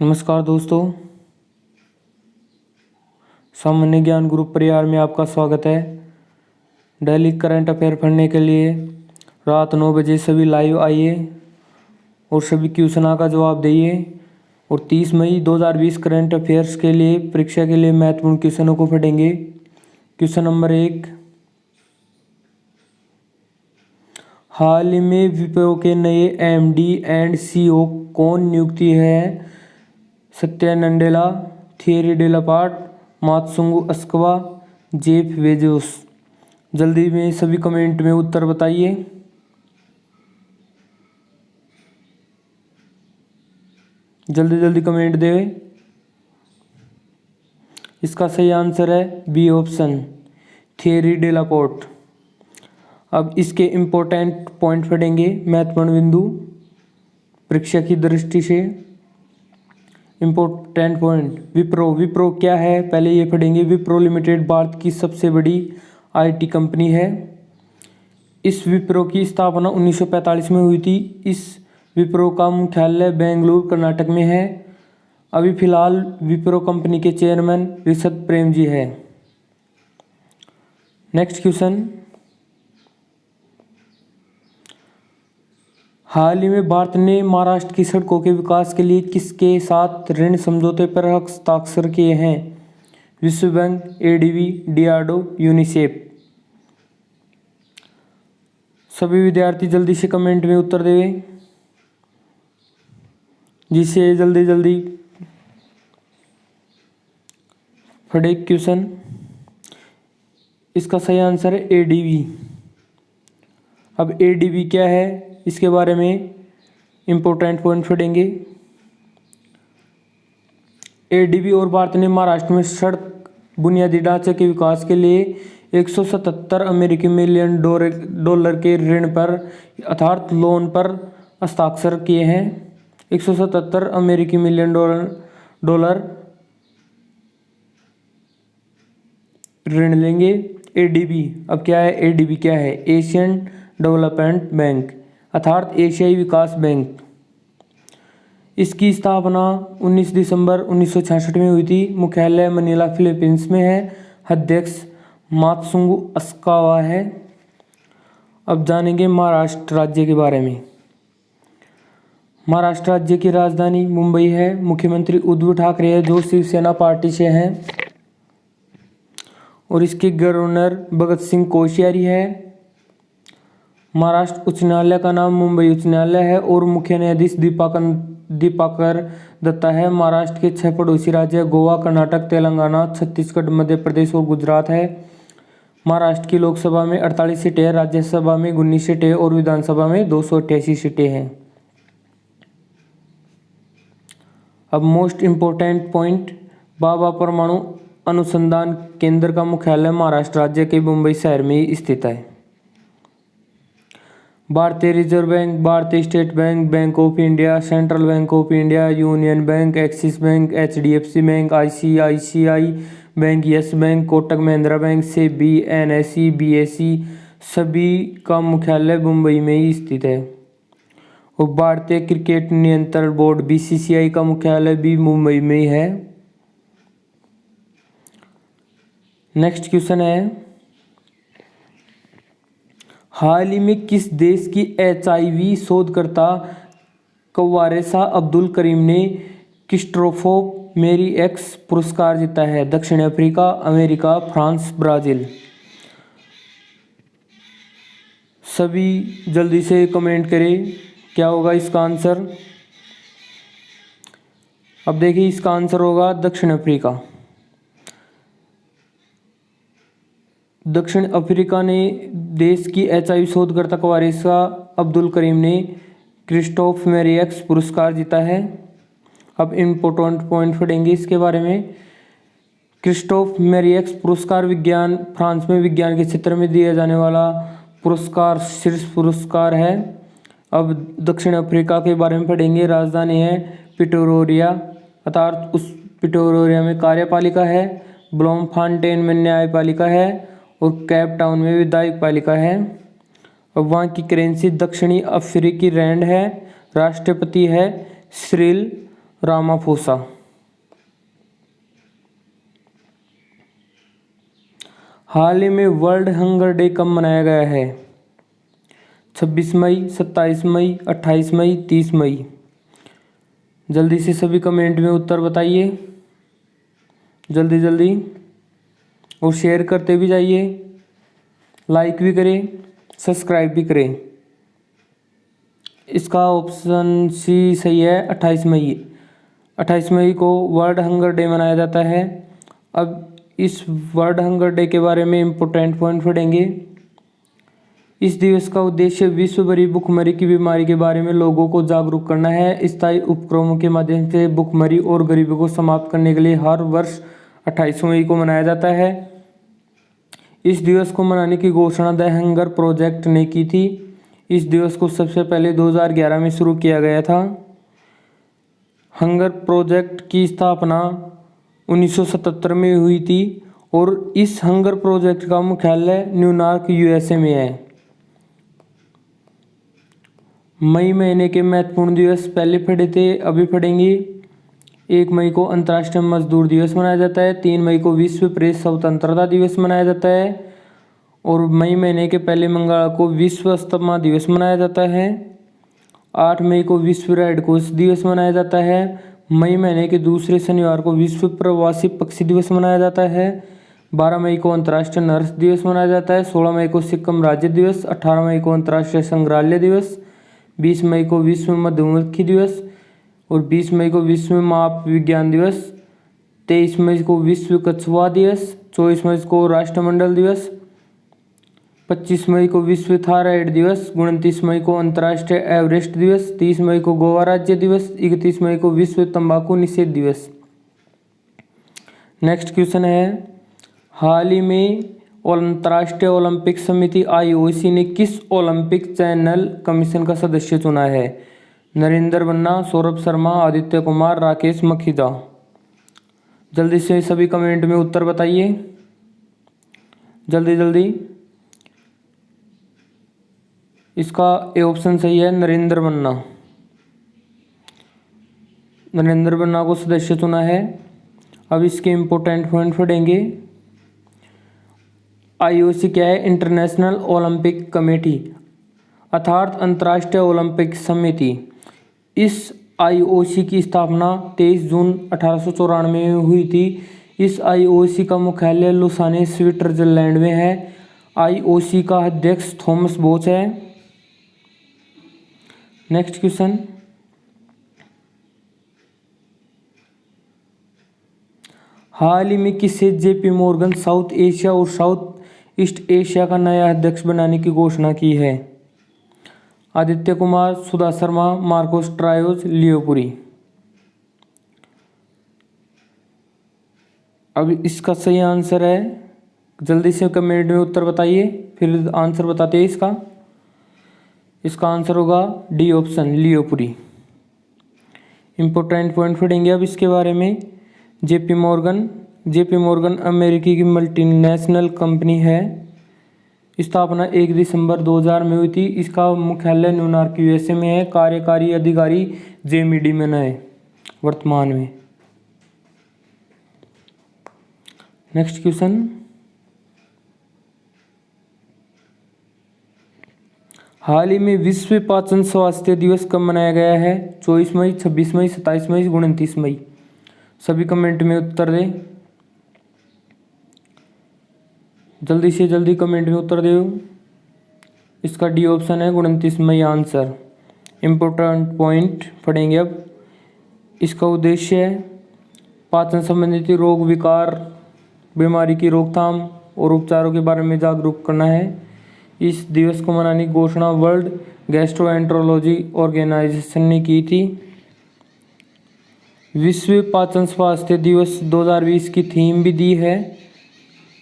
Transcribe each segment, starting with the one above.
नमस्कार दोस्तों, सामान्य ज्ञान ग्रुप परिवार में आपका स्वागत है। डेली करंट अफेयर पढ़ने के लिए रात 9 बजे सभी लाइव आइए और सभी क्वेश्चन का जवाब दिए। और 30 मई 2020 करंट अफेयर्स के लिए परीक्षा के लिए महत्वपूर्ण क्वेश्चनों को पढ़ेंगे। क्वेश्चन नंबर 1, हाल ही में विप्रो के नए एमडी एंड सीईओ कौन नियुक्ति है? सत्या नडेला, थियरी डेलापार्ट, मात्सुंगु अस्कावा, जेफ बेजोस। जल्दी में सभी कमेंट में उत्तर बताइए। जल्दी जल्दी कमेंट दें। इसका सही आंसर है बी ऑप्शन, थियरी डेलापोर्ट। अब इसके इम्पोर्टेंट पॉइंट पढ़ेंगे, महत्वपूर्ण बिंदु परीक्षा की दृष्टि से। इम्पोर्टेंट पॉइंट, विप्रो क्या है पहले ये पढ़ेंगे। विप्रो लिमिटेड भारत की सबसे बड़ी आईटी कंपनी है। इस विप्रो की स्थापना 1945 में हुई थी। इस विप्रो का मुख्यालय बेंगलुरु कर्नाटक में है। अभी फिलहाल विप्रो कंपनी के चेयरमैन ऋषभ प्रेम जी है। नेक्स्ट क्वेश्चन, हाल ही में भारत ने महाराष्ट्र की सड़कों के विकास के लिए किसके साथ ऋण समझौते पर हस्ताक्षर किए हैं? विश्व बैंक, एडीबी, डीआरडीओ, यूनिसेफ। सभी विद्यार्थी जल्दी से कमेंट में उत्तर दें, जिससे जल्दी जल्दी पढ़े क्वेश्चन। इसका सही आंसर है एडीबी। अब एडीबी क्या है इसके बारे में इम्पोर्टेंट पॉइंट पढ़ेंगे। एडीबी और भारत ने महाराष्ट्र में सड़क बुनियादी ढांचे के विकास के लिए 177 अमेरिकी मिलियन डॉलर के ऋण पर अर्थात लोन पर हस्ताक्षर किए हैं। 177 अमेरिकी मिलियन डॉलर ऋण लेंगे एडीबी। अब क्या है एडीबी क्या है? एशियन डेवलपमेंट बैंक अर्थात एशियाई विकास बैंक। इसकी स्थापना 19 दिसंबर 1966 में हुई थी। मुख्यालय मनीला फिलीपींस में है। अध्यक्ष मात्सुंगु अस्कावा है। अब जानेंगे महाराष्ट्र राज्य के बारे में। महाराष्ट्र राज्य की राजधानी मुंबई है। मुख्यमंत्री उद्धव ठाकरे है जो शिवसेना पार्टी से हैं। और इसके गवर्नर भगत सिंह कोश्यारी है। महाराष्ट्र उच्च न्यायालय का नाम मुंबई उच्च न्यायालय है और मुख्य न्यायाधीश दीपाकर दत्ता है। महाराष्ट्र के 6 पड़ोसी राज्य गोवा, कर्नाटक, तेलंगाना, छत्तीसगढ़, मध्य प्रदेश और गुजरात है। महाराष्ट्र की लोकसभा में 48 सीटें हैं, राज्यसभा में 19 सीटें और विधानसभा में 288 सीटें हैं। अब मोस्ट इम्पोर्टेंट पॉइंट, भाभा परमाणु अनुसंधान केंद्र का मुख्यालय महाराष्ट्र राज्य के मुंबई शहर में ही स्थित है। भारतीय रिजर्व बैंक, भारतीय state bank, bank of India, central bank of India, union bank, axis bank, HDFC bank, ICICI bank, yes bank, Kotak Mahindra bank, SEBI, NSE, BSE सभी का मुख्यालय मुंबई में ही स्थित है। और भारतीय क्रिकेट नियंत्रण बोर्ड बीसीसीआई का मुख्यालय भी मुंबई में ही है। नेक्स्ट क्वेश्चन है, हाल ही में किस देश की एचआईवी शोधकर्ता कवारेसा अब्दुल करीम ने क्रिस्टोफो मेरी एक्स पुरस्कार जीता है? दक्षिण अफ्रीका, अमेरिका, फ्रांस, ब्राजील। सभी जल्दी से कमेंट करें क्या होगा इसका आंसर। अब देखिए इसका आंसर होगा दक्षिण अफ्रीका। दक्षिण अफ्रीका ने देश की एचआईवी शोधकर्ता कवारेसा अब्दुल करीम ने क्रिस्टोफ मेरियक्स पुरस्कार जीता है। अब इम्पोर्टेंट पॉइंट पढ़ेंगे इसके बारे में। क्रिस्टोफ मेरियक्स पुरस्कार विज्ञान फ्रांस में विज्ञान के क्षेत्र में दिया जाने वाला पुरस्कार शीर्ष पुरस्कार है। अब दक्षिण अफ्रीका के बारे में पढ़ेंगे। राजधानी है प्रिटोरिया अर्थात उस प्रिटोरिया में कार्यपालिका है। ब्लोमफांटेन में न्यायपालिका है और केप टाउन में विधायक पालिका है। और वहाँ की करेंसी दक्षिणी अफ्रीकी रैंड है। राष्ट्रपति है सिरिल रामाफोसा। हाल ही में वर्ल्ड हंगर डे कब मनाया गया है? 26 मई, 27 मई, 28 मई, 30 मई। जल्दी से सभी कमेंट में उत्तर बताइए, जल्दी जल्दी, और शेयर करते भी जाइए, लाइक भी करें, सब्सक्राइब भी करें। इसका ऑप्शन सी सही है, 28 मई। 28 मई को वर्ल्ड हंगर डे मनाया जाता है। अब इस वर्ल्ड हंगर डे के बारे में इम्पोर्टेंट पॉइंट पढ़ेंगे। इस दिवस का उद्देश्य विश्व भरी भूखमरी की बीमारी के बारे में लोगों को जागरूक करना है। स्थायी उपक्रमों के माध्यम से भूखमरी और गरीबी को समाप्त करने के लिए हर वर्ष 28 मई को मनाया जाता है। इस दिवस को मनाने की घोषणा द हंगर प्रोजेक्ट ने की थी। इस दिवस को सबसे पहले 2011 में शुरू किया गया था। हंगर प्रोजेक्ट की स्थापना 1977 में हुई थी और इस हंगर प्रोजेक्ट का मुख्यालय न्यूयॉर्क, यूएसए में है। मई महीने के महत्वपूर्ण दिवस पहले पढ़े थे, अभी पढ़ेंगे। 1 मई को अंतर्राष्ट्रीय मजदूर दिवस मनाया जाता है। 3 मई को विश्व प्रेस स्वतंत्रता दिवस मनाया जाता है और मई महीने के पहले मंगलवार को विश्व अस्थमा दिवस मनाया जाता है। 8 मई को विश्व रेड क्रॉस दिवस मनाया जाता है। मई महीने के दूसरे शनिवार को विश्व प्रवासी पक्षी दिवस मनाया जाता है। 12 मई को अंतर्राष्ट्रीय नर्स दिवस मनाया जाता है। 16 मई को सिक्किम राज्य दिवस। 18 मई को अंतर्राष्ट्रीय संग्रहालय दिवस। 20 मई को विश्व मधुमक्खी दिवस और 20 मई को विश्व माप विज्ञान दिवस। 23 मई को विश्व कछुआ दिवस। 24 मई को राष्ट्रमंडल दिवस। 25 मई को विश्व थायराइड दिवस। 29 मई को अंतर्राष्ट्रीय एवरेस्ट दिवस। 30 मई को गोवा राज्य दिवस। 31 मई को विश्व तंबाकू निषेध दिवस। नेक्स्ट क्वेश्चन है, हाल ही में अंतर्राष्ट्रीय ओलंपिक समिति IOC ने किस ओलंपिक चैनल कमीशन का सदस्य चुना है? नरेंद्र बन्ना, सौरभ शर्मा, आदित्य कुमार, राकेश मखीजा। जल्दी से सभी कमेंट में उत्तर बताइए, जल्दी जल्दी। इसका ए ऑप्शन सही है, नरेंद्र बन्ना। नरेंद्र बन्ना को सदस्य चुना है। अब इसके इम्पोर्टेंट पॉइंट पढ़ेंगे। IOC क्या है? इंटरनेशनल ओलंपिक कमेटी अर्थात अंतर्राष्ट्रीय ओलंपिक समिति। इस IOC की स्थापना 23 जून 1894 में हुई थी। इस IOC का मुख्यालय लुसाने, स्विट्जरलैंड में है। IOC का अध्यक्ष थॉमस बोच है। नेक्स्ट क्वेश्चन, हाल ही में किसे JP मॉर्गन साउथ एशिया और साउथ ईस्ट एशिया का नया अध्यक्ष बनाने की घोषणा की है? आदित्य कुमार, सुधा शर्मा, मार्कोस ट्रायोज, लियोपुरी। अब इसका सही आंसर है, जल्दी से कमेंट में उत्तर बताइए, फिर आंसर बताते हैं इसका। इसका आंसर होगा डी ऑप्शन, लियोपुरी। इंपॉर्टेंट पॉइंट पढ़ेंगे अब इसके बारे में। JP मॉर्गन अमेरिकी की मल्टीनेशनल कंपनी है। स्थापना 1 दिसंबर 2000 में हुई थी। इसका मुख्यालय न्यूयॉर्क, USA में है। कार्यकारी अधिकारी जेमी डिमन है वर्तमान में। नेक्स्ट क्वेश्चन, हाल ही में विश्व पाचन स्वास्थ्य दिवस कब मनाया गया है? 24 मई, 26 मई, 27 मई, 29 मई। सभी कमेंट में उत्तर दें, जल्दी से जल्दी कमेंट में उत्तर दो। इसका डी ऑप्शन है, 29 मई आंसर। इम्पोर्टेंट पॉइंट पढ़ेंगे अब। इसका उद्देश्य है पाचन संबंधित रोग, विकार, बीमारी की रोकथाम और उपचारों के बारे में जागरूक करना है। इस दिवस को मनाने की घोषणा वर्ल्ड गैस्ट्रोएंटरोलॉजी ऑर्गेनाइजेशन ने की थी। विश्व पाचन स्वास्थ्य दिवस 2020 की थीम भी दी है,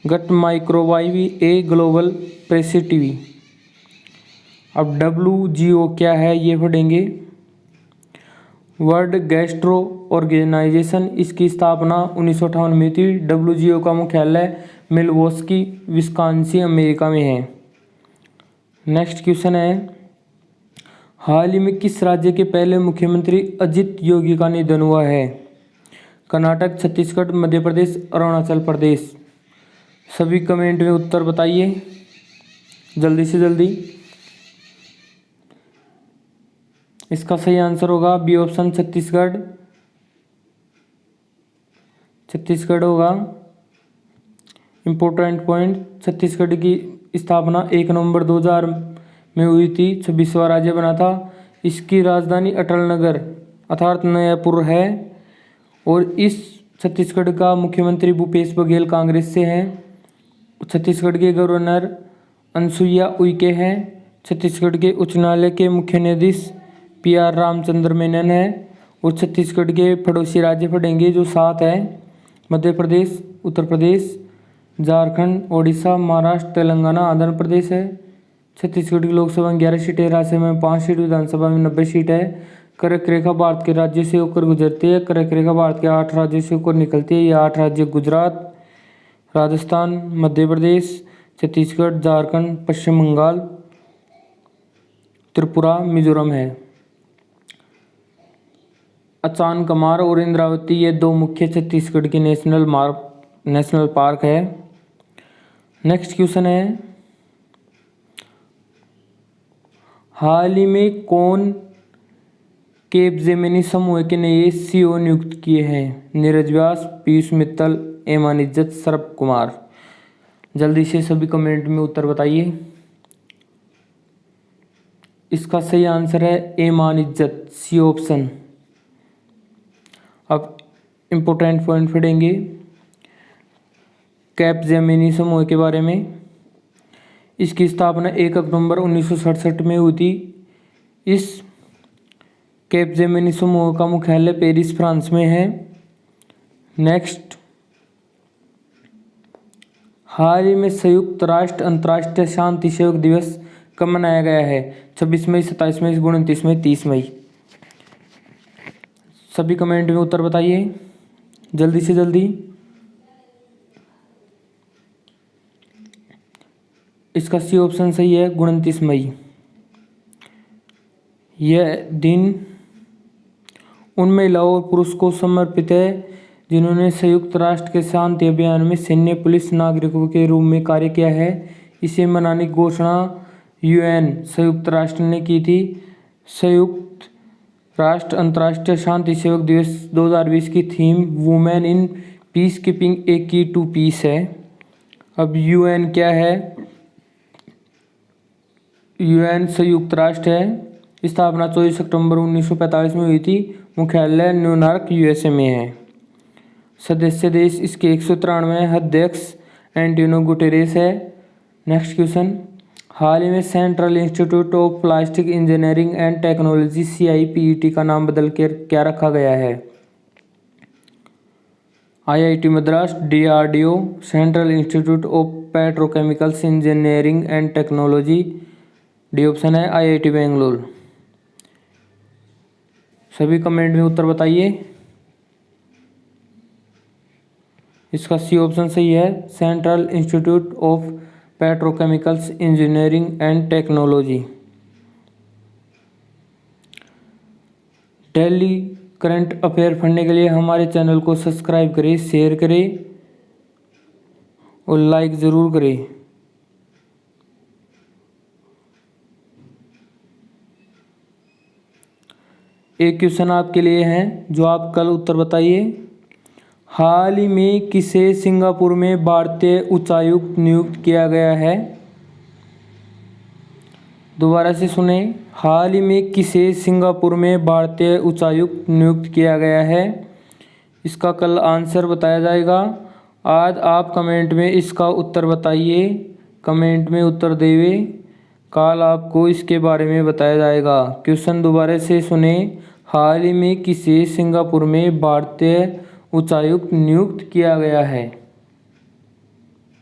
गट माइक्रोबायोम ए ग्लोबल प्रेसिटिवी। अब WGO क्या है ये पढ़ेंगे। वर्ल्ड गैस्ट्रो ऑर्गेनाइजेशन, इसकी स्थापना 1958 में थी। WGO का मुख्यालय मिल्वॉकी, विस्कॉन्सिन, अमेरिका में है। नेक्स्ट क्वेश्चन है, हाल ही में किस राज्य के पहले मुख्यमंत्री अजित योगी का निधन हुआ है? कर्नाटक, छत्तीसगढ़, मध्य प्रदेश, अरुणाचल प्रदेश। सभी कमेंट में उत्तर बताइए जल्दी से जल्दी। इसका सही आंसर होगा बी ऑप्शन, छत्तीसगढ़। छत्तीसगढ़ होगा। इम्पोर्टेंट पॉइंट, छत्तीसगढ़ की स्थापना 1 नवंबर 2000 में हुई थी। 26वां राज्य बना था। इसकी राजधानी अटल नगर अर्थात नयापुर है। और इस छत्तीसगढ़ का मुख्यमंत्री भूपेश बघेल कांग्रेस से हैं। छत्तीसगढ़ के गवर्नर अनसुईया उइके हैं। छत्तीसगढ़ के उच्च न्यायालय के मुख्य न्यायाधीश PR रामचंद्र मेनन है। और छत्तीसगढ़ के पड़ोसी राज्य पड़ेंगे जो 7 है, मध्य प्रदेश, उत्तर प्रदेश, झारखंड, ओडिशा, महाराष्ट्र, तेलंगाना, आंध्र प्रदेश है। छत्तीसगढ़ की लोकसभा में 11 सीटें, राज्यसभा में 5 सीट, विधानसभा में 90 सीट है। कर्क रेखा भारत के राज्यों से होकर गुजरती है। कर्क रेखा भारत के 8 राज्यों से होकर निकलती है। ये 8 राज्य गुजरात, राजस्थान, मध्य प्रदेश, छत्तीसगढ़, झारखंड, पश्चिम बंगाल, त्रिपुरा, मिजोरम है। अचानकमार और इंद्रावती ये 2 मुख्य छत्तीसगढ़ के नेशनल पार्क है। नेक्स्ट क्वेश्चन है, हाल ही में कौन कैपजेमिनी समूह के नए CEO नियुक्त किए हैं? नीरज व्यास, पीयूष मित्तल, एमान इज्जत, शरद कुमार। जल्दी से सभी कमेंट में उत्तर बताइए। इसका सही आंसर है एमान इज्जत, C ऑप्शन। अब इम्पोर्टेंट पॉइंट पढ़ेंगे कैपजेमिनी समूह के बारे में। इसकी स्थापना 1 अक्टूबर 1967 में हुई थी। इस कैपजेमिनी समूह का मुख्यालय पेरिस, फ्रांस में है। नेक्स्ट, हाल ही में संयुक्त राष्ट्र अंतर्राष्ट्रीय शांति सेवक दिवस कब मनाया गया है? 26 मई, 27 मई, 29 मई, 30 मई। सभी कमेंट में उत्तर बताइए जल्दी से जल्दी। इसका C ऑप्शन सही है, 29 मई। यह दिन उन महिलाओं और पुरुष को समर्पित है जिन्होंने संयुक्त राष्ट्र के शांति अभियान में सैन्य, पुलिस, नागरिकों के रूप में कार्य किया है। इसे मनाने की घोषणा UN संयुक्त राष्ट्र ने की थी। संयुक्त राष्ट्र अंतर्राष्ट्रीय शांति सेवक दिवस 2020 की theme women in peace keeping a key to piece है। अब UN क्या है? UN संयुक्त राष्ट्र है। स्थापना 24 अक्टूबर 1945 में हुई थी। मुख्यालय न्यूयॉर्क, USA में है। सदस्य देश इसके 193 हैं। अध्यक्ष एंटोनियो गुटेरेस है। नेक्स्ट क्वेश्चन, हाल ही में central institute of plastic engineering and technology CIPET का नाम बदल कर क्या रखा गया है? IIT Madras, DRDO, central institute of petrochemicals engineering and technology. D option है IIT बेंगलुरु। सभी कमेंट में उत्तर बताइए। इसका C ऑप्शन सही है, central institute of petrochemicals engineering and technology. Daily current affair पढ़ने के लिए हमारे चैनल को सब्सक्राइब करें, शेयर करें और लाइक ज़रूर करें। एक क्वेश्चन आपके लिए है जो आप कल उत्तर बताइए। हाल ही में किसे सिंगापुर में भारतीय उच्चायुक्त नियुक्त किया गया है? दोबारा से सुने, हाल ही में किसे सिंगापुर में भारतीय उच्चायुक्त नियुक्त किया गया है? इसका कल आंसर बताया जाएगा। आज आप कमेंट में इसका उत्तर बताइए, कमेंट में उत्तर देवे। कल आपको इसके बारे में बताया जाएगा। क्वेश्चन दोबारा से सुने, हाल ही में किसे सिंगापुर में भारतीय उच्चायुक्त नियुक्त किया गया है?